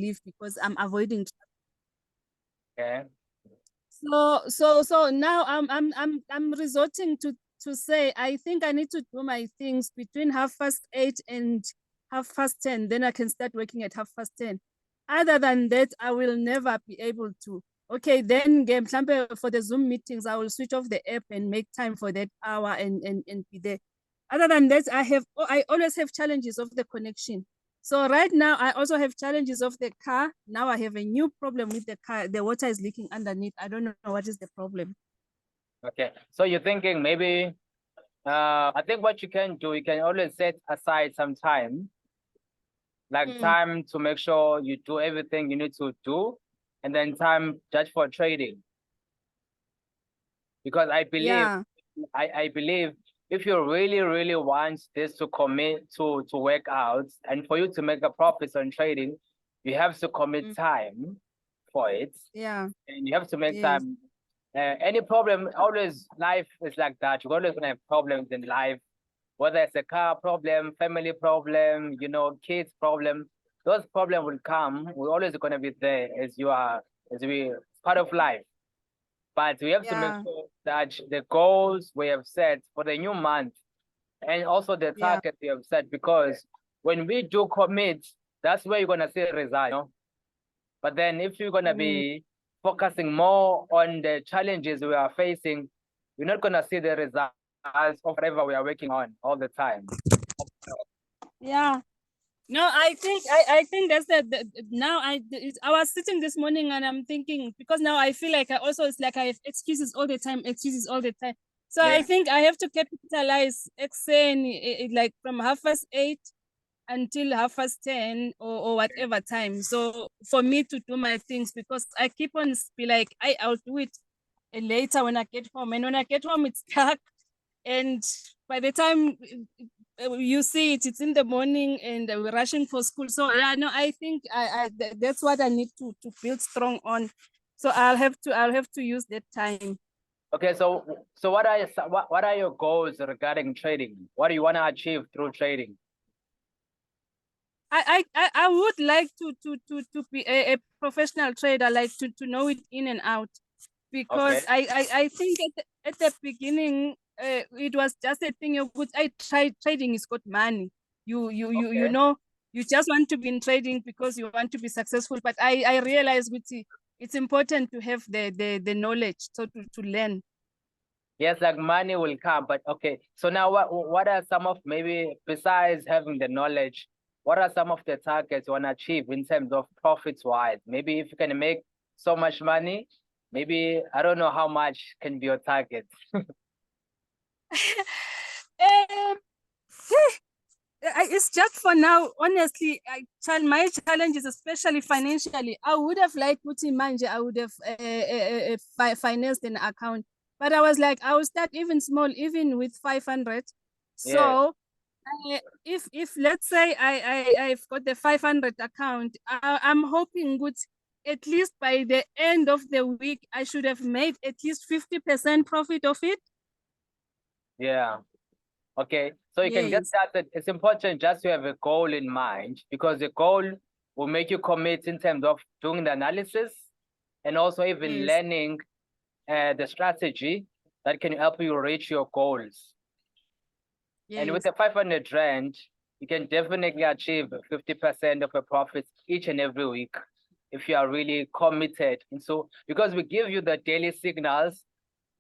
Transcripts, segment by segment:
leave because I'm avoiding. Okay. So now I'm resorting to say I think I need to do my things between 8:30 and 10:30. Then I can start working at 10:30. Other than that, I will never be able to. Okay, then for the Zoom meetings, I will switch off the app and make time for that hour and be there. Other than that, I always have challenges of the connection. So right now, I also have challenges of the car. Now I have a new problem with the car. The water is leaking underneath. I don't know what is the problem. Okay. So you're thinking maybe, I think what you can do, you can always set aside some time, like time to make sure you do everything you need to do, and then time just for trading. Because I believe, I believe if you really want this to commit to work out and for you to make a profit on trading, you have to commit time for it. Yeah. And you have to make time. Any problem, always life is like that. You're always gonna have problems in life, whether it's a car problem, family problem, you know, kids problem. Those problems will come. We're always gonna be there as part of life. But we have to make sure that the goals we have set for the new month and also the target we have set, because when we do commit, that's where you're gonna see a result. You know? But then if you're gonna be focusing more on the challenges we are facing, you're not gonna see the results of whatever we are working on all the time. Yeah. No, I think that's now I was sitting this morning and I'm thinking, because now I feel like it's like I have excuses all the time. So I think I have to capitalize XN like from 8:30 until 10:30 or whatever time. So for me to do my things, because I keep on be like, I'll do it later when I get home. And when I get home, it's dark. And by the time you see it's in the morning and we're rushing for school. So yeah, no, I think that's what I need to build strong on. So I'll have to use that time. Okay, so what are your goals regarding trading? What do you want to achieve through trading? I would like to be a professional trader, like to know it in and out, because I think at the beginning it was just a thing of good. I tried trading is got money. You know, you just want to be in trading because you want to be successful. But I realize it's important to have the knowledge, so to learn. Yes, like money will come, but okay. So now what are some of, maybe besides having the knowledge, what are some of the targets you want to achieve in terms of profits wise? Maybe if you can make so much money, maybe I don't know how much can be your target. It's just for now, honestly. My challenges, especially financially, I would have liked putting manje. I would have financed an account, but I was like, I will start even small, even with 500. So if let's say I've got the 500 account, I'm hoping good, at least by the end of the week I should have made at least 50% profit of it. Yeah. Okay, so you can get that. It's important just to have a goal in mind, because the goal will make you commit in terms of doing the analysis and also even learning the strategy that can help you reach your goals. And with the 500 Rand, you can definitely achieve 50% of your profits each and every week if you are really committed. And so, because we give you the daily signals,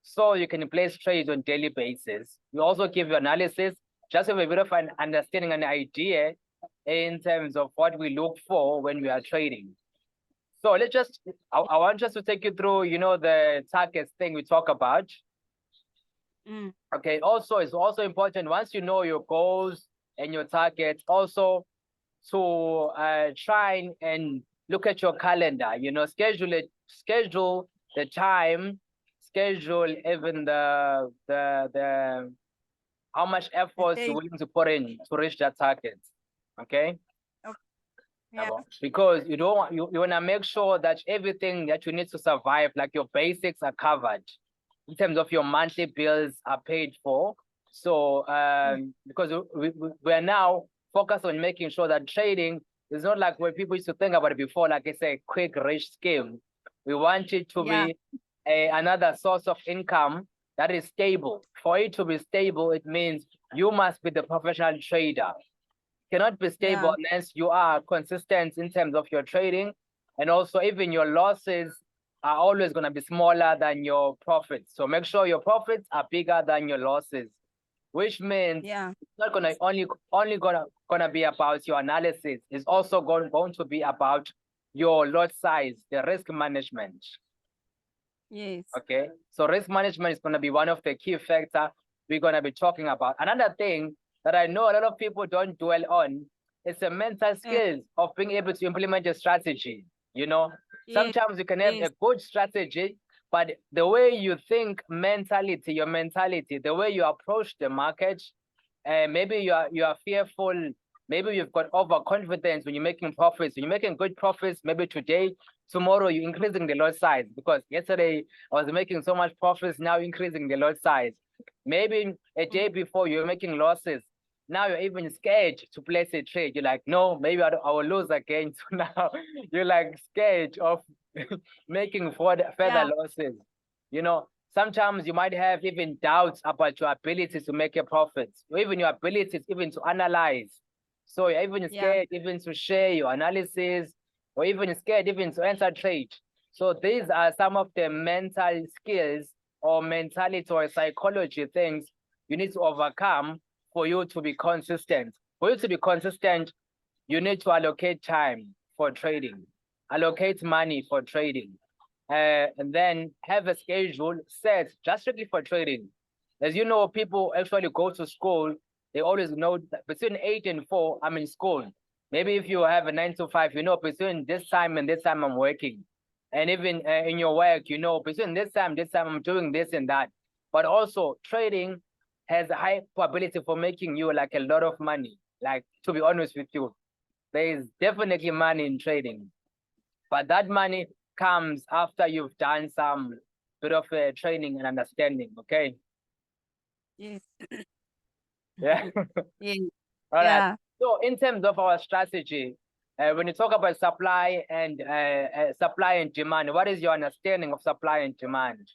so you can place trades on daily basis. We also give you analysis, just have a bit of an understanding and idea in terms of what we look for when we are trading. So let's just, I want just to take you through, you know, the targets thing we talk about. Okay, also, it's also important, once you know your goals and your targets, also to try and look at your calendar, you know, schedule the time, schedule even the how much effort you're willing to put in to reach that target. Okay. Yeah. Because you don't want, you want to make sure that everything that you need to survive, like your basics, are covered in terms of your monthly bills are paid for. So because we are now focused on making sure that trading It's not like when people used to think about it before, like it's a quick rich scheme. We want it to be another source of income that is stable. For it to be stable, it means you must be the professional trader. Cannot be stable unless you are consistent in terms of your trading, and also even your losses are always going to be smaller than your profits. So make sure your profits are bigger than your losses, which means it's not gonna only gonna be about your analysis. It's also going to be about your lot size, the risk management. Yes. Okay, so risk management is gonna be one of the key factors we're gonna be talking about. Another thing that I know a lot of people don't dwell on is the mental skills of being able to implement a strategy. You know, sometimes you can have a good strategy, but the way you think mentality, your mentality, the way you approach the market, maybe you are fearful, maybe you've got overconfidence when you're making profits. When you're making good profits, maybe today, tomorrow you're increasing the lot size because yesterday I was making so much profits, now increasing the lot size. Maybe a day before you're making losses. Now you're even scared to place a trade. You're like, no, maybe I will lose again. So now you're like scared of making further losses. You know, sometimes you might have even doubts about your ability to make a profit, or even your abilities even to analyze. So you're even scared even to share your analysis, or even scared even to enter trade. So these are some of the mental skills or mentality or psychology things you need to overcome for you to be consistent. For you to be consistent, you need to allocate time for trading, allocate money for trading, and then have a schedule set just strictly for trading. As you know, people actually go to school, they always know that between 8 and 4, I'm in school. Maybe if you have a 9 to 5, you know, between this time and this time I'm working. And even in your work, you know, between this time I'm doing this and that. But also trading has a high probability for making you like a lot of money. Like, to be honest with you, there is definitely money in trading, but that money comes after you've done some bit of training and understanding. Okay. Yes. Yeah. Yes. All right. So in terms of our strategy, when you talk about supply and demand, what is your understanding of supply and demand?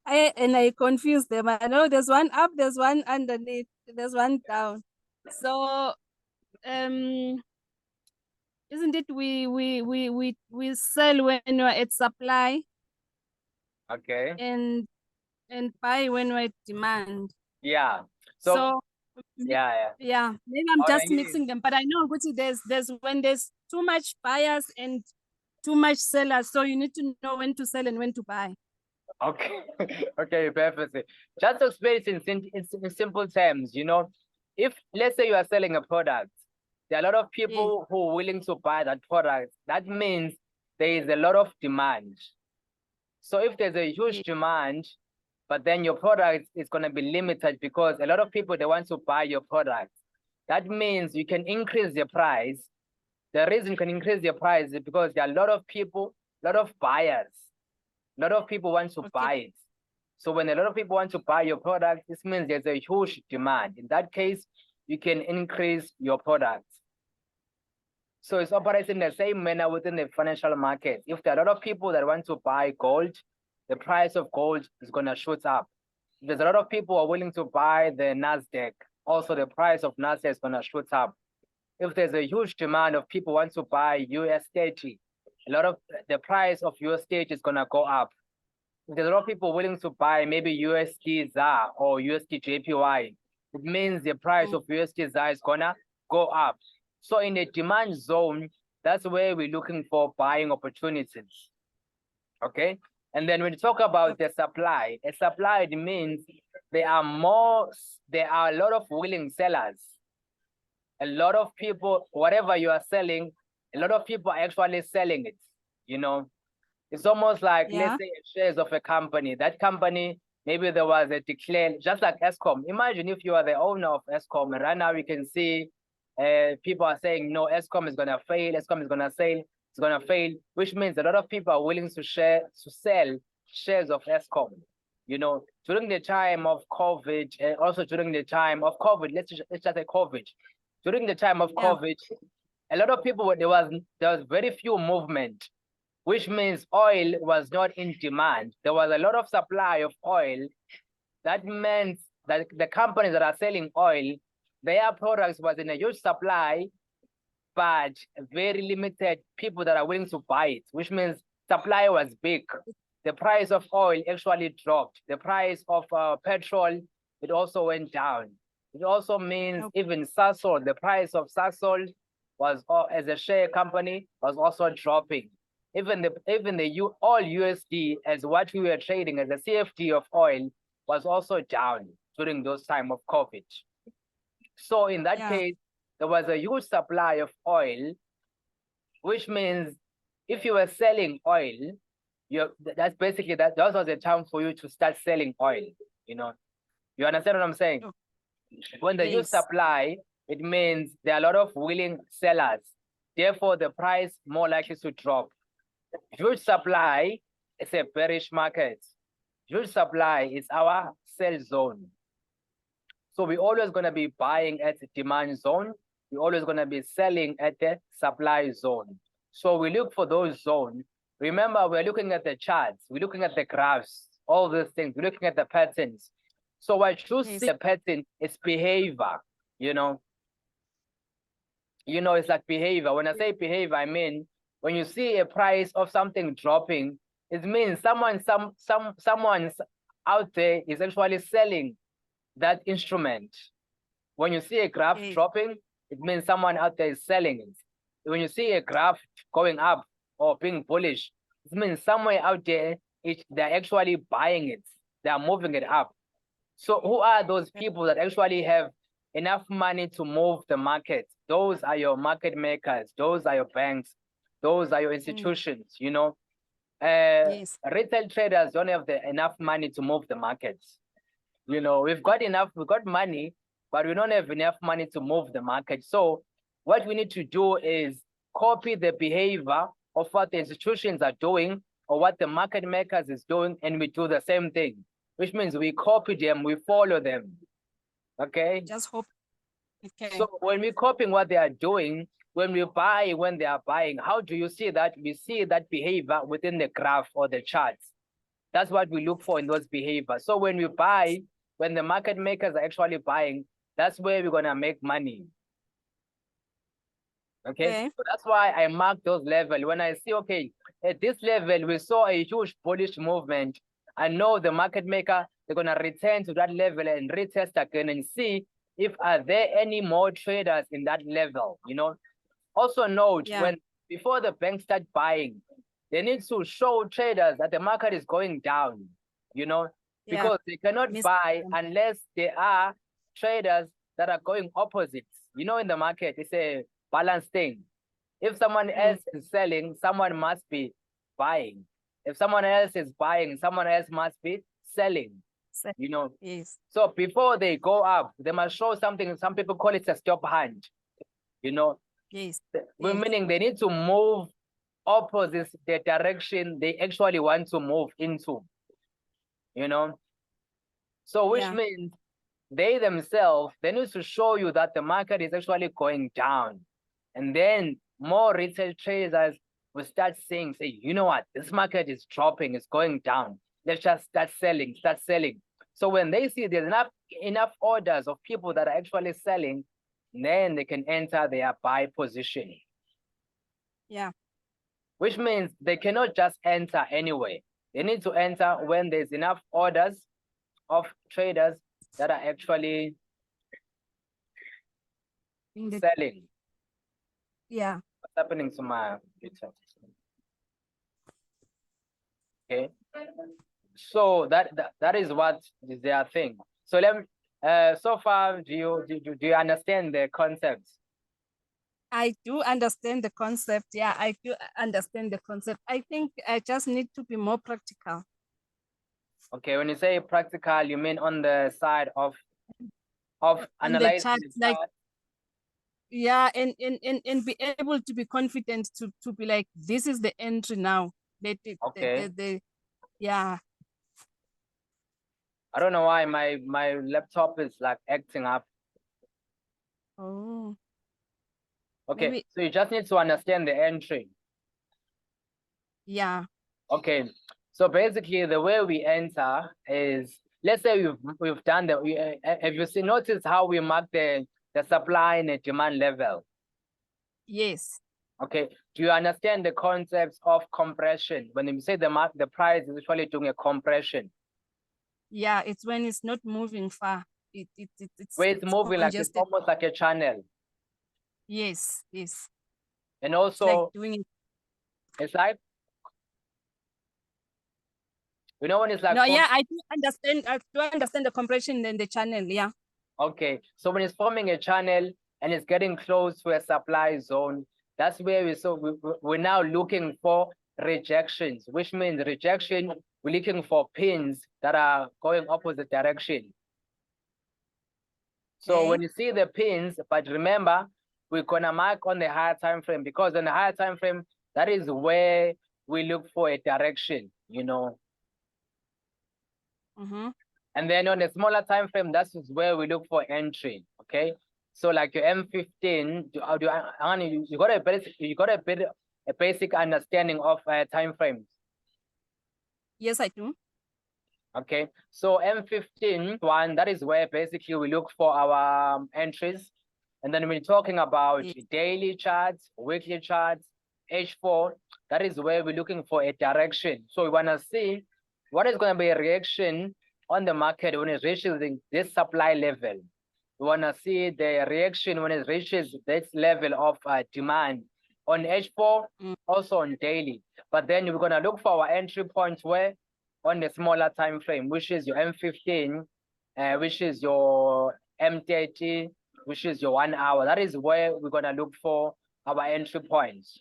I confuse them. I know there's one up, there's one underneath, there's one down. So isn't it we sell when we're at supply? Okay. And buy when we're at demand. Yeah. So yeah. Maybe I'm just mixing them, but I know there's when there's too much buyers and too much sellers, so you need to know when to sell and when to buy. Okay. Okay, perfect. Just to explain it in simple terms, you know, if let's say you are selling a product, there are a lot of people who are willing to buy that product. That means there is a lot of demand. So if there's a huge demand, but then your product is going to be limited because a lot of people, they want to buy your product. That means you can increase the price. The reason you can increase the price is because there are a lot of people, a lot of buyers. A lot of people want to buy it. So when a lot of people want to buy your product, this means there's a huge demand. In that case, you can increase your product. So it's operating the same manner within the financial market. If there are a lot of people that want to buy gold, the price of gold is going to shoot up. If there's a lot of people who are willing to buy the Nasdaq, also the price of Nasdaq is going to shoot up. If there's a huge demand of people want to buy US30, a lot of the price of US30 is going to go up. If there's a lot of people willing to buy maybe USD ZAR or USD JPY, it means the price of USD ZAR is going to go up. So in the demand zone, that's where we're looking for buying opportunities. Okay. And then when you talk about the supply, a supply, it means there are a lot of willing sellers. A lot of people, whatever you are selling, a lot of people are actually selling it. You know, it's almost like, let's say, shares of a company. That company, maybe there was a declare, just like Eskom. Imagine if you are the owner of Eskom, and right now we can see people are saying, no, Eskom is going to fail, Eskom is going to fail, it's going to fail, which means a lot of people are willing to sell shares of Eskom. You know, during the time of COVID, and also during the time of COVID, let's just say COVID. During the time of COVID, a lot of people, there was very few movement, which means oil was not in demand. There was a lot of supply of oil. That meant that the companies that are selling oil, their products was in a huge supply, but very limited people that are willing to buy it, which means supply was big. The price of oil actually dropped. The price of petrol, it also went down. It also means even Sasol, the price of Sasol was, as a share company, was also dropping. Even the all USD, as what we were trading as a CFD of oil, was also down during those time of COVID. So in that case, there was a huge supply of oil, which means if you were selling oil, that's basically that was the time for you to start selling oil. You know, you understand what I'm saying? When the huge supply, it means there are a lot of willing sellers. Therefore, the price more likely to drop. Huge supply is a bearish market. Huge supply is our sell zone. So we're always going to be buying at the demand zone. We're always going to be selling at the supply zone. So we look for those zones. Remember, we're looking at the charts. We're looking at the graphs, all these things. We're looking at the patterns. So what you see the pattern is behavior, you know. You know, it's like behavior. When I say behavior, I mean, when you see a price of something dropping, it means someone's out there is actually selling that instrument. When you see a graph dropping, it means someone out there is selling it. When you see a graph going up or being bullish, it means somewhere out there they're actually buying it. They are moving it up. So who are those people that actually have enough money to move the market? Those are your market makers. Those are your banks. Those are your institutions, you know. Retail traders don't have enough money to move the markets. You know, we've got money, but we don't have enough money to move the market. So what we need to do is copy the behavior of what the institutions are doing or what the market makers is doing, and we do the same thing, which means we copy them, we follow them. Okay? Just hope. Okay. So when we're copying what they are doing, when we buy, when they are buying, how do you see that? We see that behavior within the graph or the charts. That's what we look for in those behaviors. So when we buy, when the market makers are actually buying, that's where we're going to make money. Okay? So that's why I mark those levels. When I see, okay, at this level, we saw a huge bullish movement. I know the market maker, they're going to return to that level and retest again and see if are there any more traders in that level, you know. Also note, when before the banks start buying, they need to show traders that the market is going down, you know, because they cannot buy unless there are traders that are going opposites. You know, in the market, it's a balance thing. If someone else is selling, someone must be buying. If someone else is buying, someone else must be selling, you know. So before they go up, they must show something. Some people call it a stop hand, you know. Meaning they need to move opposite the direction they actually want to move into, you know. So which means they themselves, they need to show you that the market is actually going down. And then more retail traders will start saying, say, you know what, this market is dropping, it's going down. Let's just start selling. So when they see there's enough orders of people that are actually selling, then they can enter their buy position. Which means they cannot just enter anyway. They need to enter when there's enough orders of traders that are actually selling. What's happening to my picture? Okay. So that is what is their thing. So let me, so far, do you understand the concept? I do understand the concept. Yeah, I do understand the concept. I think I just need to be more practical. Okay, when you say practical, you mean on the side of analyzing the chart? Yeah, and be able to be confident to be like, this is the entry now. Okay. Yeah. I don't know why my laptop is like acting up. Oh. Okay, Maybe. so you just need to understand the entry. Yeah. Okay, so basically the way we enter is, let's say we've done the, have you seen, notice how we mark the supply and the demand level? Yes. Okay, do you understand the concepts of compression? When you say the price is usually doing a compression. Yeah, it's when it's not moving far. Where it's moving like it's congested. almost like a channel. Yes, yes. And It's like also, doing it. it's like, you know when it's like, No, yeah, I do understand. I do understand the compression and the channel. Yeah. okay, so when it's forming a channel and it's getting close to a supply zone, that's where we're now looking for rejections, which means rejection, we're looking for pins that are going opposite direction. So Okay. when you see the pins, but remember, we're gonna mark on the higher time frame, because on the higher time frame, that is where we look for a direction, you know. Mm-hmm. And then on a smaller time frame, that's where we look for entry. Okay. So like your M15, you got a basic understanding of time frames. Yes, I do. Okay. So M15 one, that is where basically we look for our entries. And then we're talking about Yes. daily charts, weekly charts, H4, that is where we're looking for a direction. So we want to see what is going to be a reaction on the market when it reaches this supply level. We want to see the reaction when it reaches this level of demand on H4, also on daily. But then we're going to look for our entry points where on the smaller time frame, which is your M15, which is your M30, which is your 1 hour. That is where we're going to look for our entry points.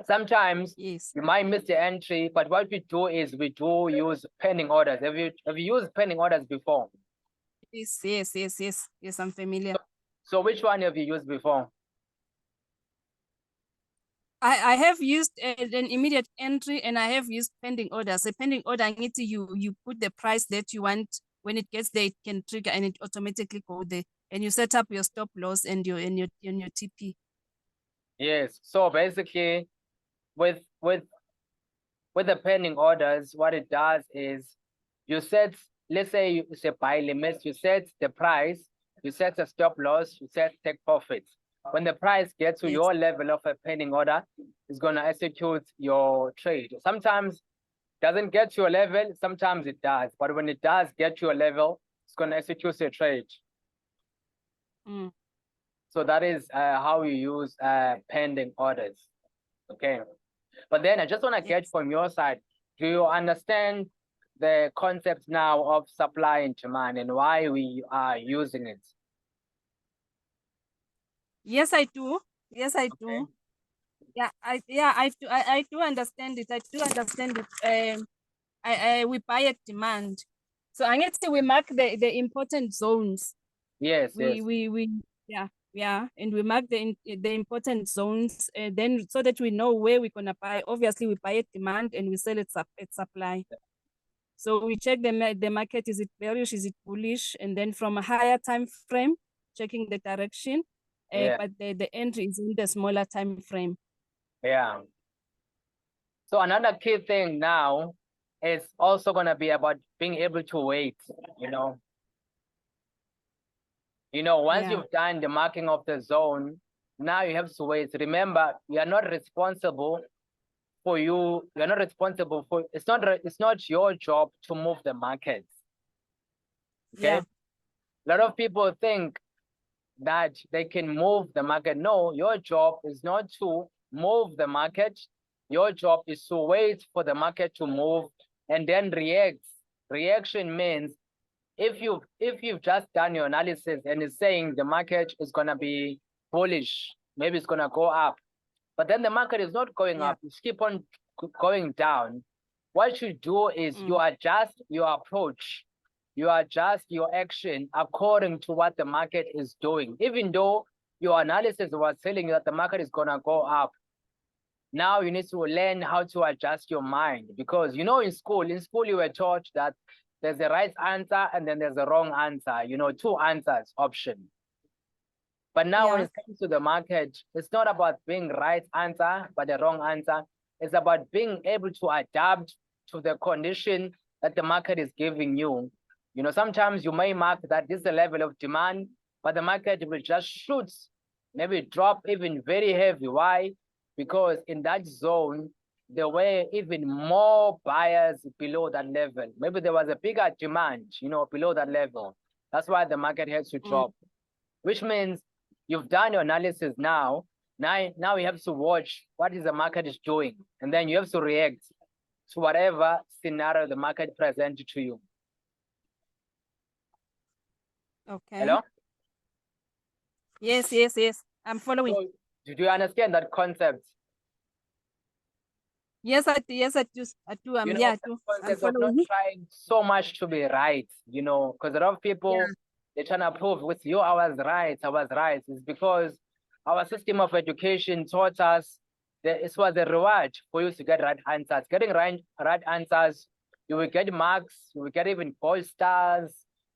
Sometimes Yes. you might miss the entry, but what we do is we do use pending orders. Have you used pending orders before? Yes, yes, yes, yes. Yes, I'm familiar. So which one have you used before? I have used an immediate entry and I have used pending orders. A pending order, you put the price that you want. When it gets there, it can trigger and it automatically go there. And you set up your stop loss and your TP. Yes. So basically, with the pending orders, what it does is you set, let's say you say buy limits, you set the price, you set a stop loss, you set take profits. When the price gets to Yes. your level of a pending order, it's going to execute your trade. Sometimes it doesn't get to your level, sometimes it does. But when it does get to your level, it's going to execute your trade. So that is how you use pending orders. Okay. But then I just want to get from your side, do you understand the concept now of supply and demand and why we are using it? Yes, I do. Yes, I do. Yeah, I do understand it. I do understand it. We buy at demand. So I guess we mark the important zones. Yes, yes. Yeah, and we mark the important zones, then so that we know where we're gonna buy. Obviously, we buy at demand and we sell it at supply. So we check the market: is it bearish, is it bullish, and then from a higher time frame, checking the direction. Yeah. But the entry is in the smaller time frame. Yeah. So another key thing now is also going to be about being able to wait, you know. Once you've done the marking of the zone, now you have to wait. Remember, you are not responsible for you're not responsible for, it's not your job to move the market. Okay. A lot of people think that they can move the market. No, your job is not to move the market. Your job is to wait for the market to move and then react. Reaction means if you've just done your analysis and it's saying the market is gonna be bullish, maybe it's gonna go up, but then the market is not going up, you keep on going down. What you do is you adjust your approach, you adjust your action according to what the market is doing. Even though your analysis was telling you that the market is gonna go up, now you need to learn how to adjust your mind, because in school you were taught that there's a right answer and then there's a wrong answer, you know, two answers option. But now when it comes to the market, it's not about being right answer, but the wrong answer. It's about being able to adapt to the condition that the market is giving you. You know, sometimes you may mark that this is the level of demand, but the market will just shoot, maybe drop even very heavy. Why? Because in that zone, there were even more buyers below that level. Maybe there was a bigger demand, you know, below that level. That's why the market has to drop, which means you've done your analysis now. Now you have to watch what is the market is doing, and then you have to react to whatever scenario the market presents to you. Okay. Hello? Yes. I'm following. So, do you understand that concept? Yes, I do. You know, Yeah, the I'm concept of not following. trying so much to be right, you know, because a lot of people, they're trying to prove with you, I was right. It's because our system of education taught us that it was a reward for you to get right answers. Getting right answers, you will get marks, you will get even gold stars,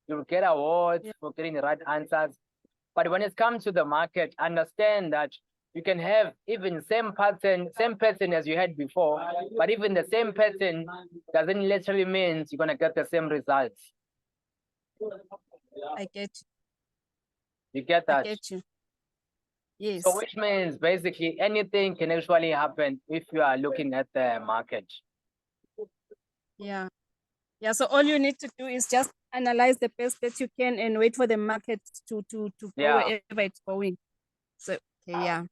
you will get awards for getting the right answers. But when it comes to the market, understand that you can have even same person as you had before, but even the same person doesn't literally mean you're gonna get the same results. I get you. You get that? I get you. Yes. So which means basically anything can actually happen if you are looking at the market. Yeah. So all you need to do is just analyze the best that you can and wait for the market to go wherever it's going. So okay, yeah.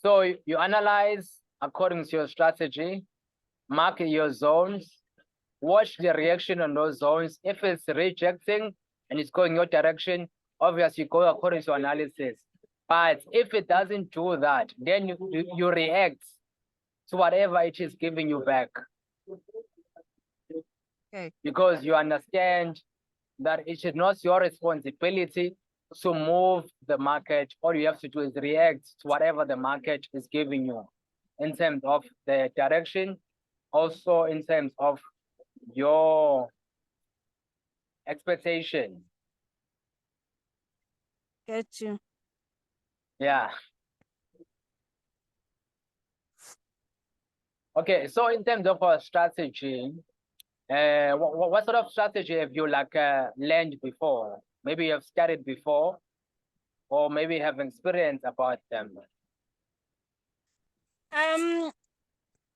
So you analyze according to your strategy, mark your zones, watch the reaction on those zones. If it's rejecting and it's going your direction, obviously go according to analysis. But if it doesn't do that, then you react to whatever it is giving you back. Okay. Because you understand that it is not your responsibility to move the market. All you have to do is react to whatever the market is giving you in terms of the direction, also in terms of your expectation. Get you. Yeah. Okay, so in terms of our strategy, what sort of strategy have you learned before? Maybe you have studied before, or maybe have experience about them.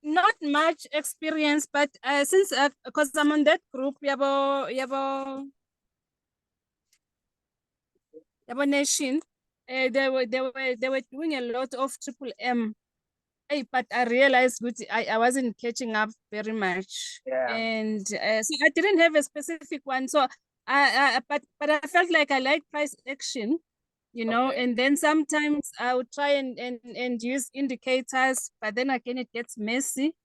Not much experience, but since because I'm on that group, Yabo Nation, they were doing a lot of triple M. Hey, but I realized I wasn't catching up very much, and so I didn't have a specific one. So but I felt like I like price action, you know, and then sometimes I would try and use indicators, but then again it gets messy.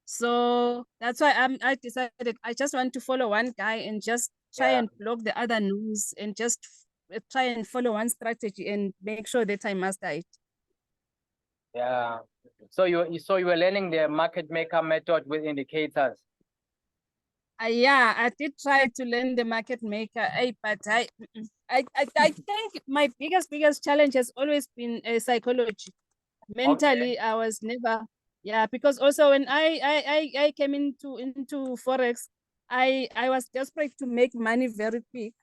So that's why I decided I just want to follow one guy and just try and block the other news and just try and follow one strategy and make sure that I master it. Yeah. So you were learning the market maker method with indicators. Yeah, I did try to learn the market maker, but I think my biggest challenge has always been psychology. Mentally, I was never, because also when I came into Forex, I was desperate to make money very quick.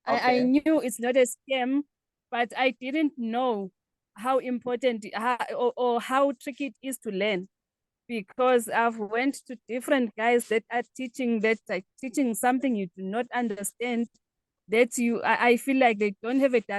I knew it's not a scam, but I didn't know how important or how tricky it is to learn, because I've went to different guys that are teaching something you do not understand, that I feel like they don't have a direct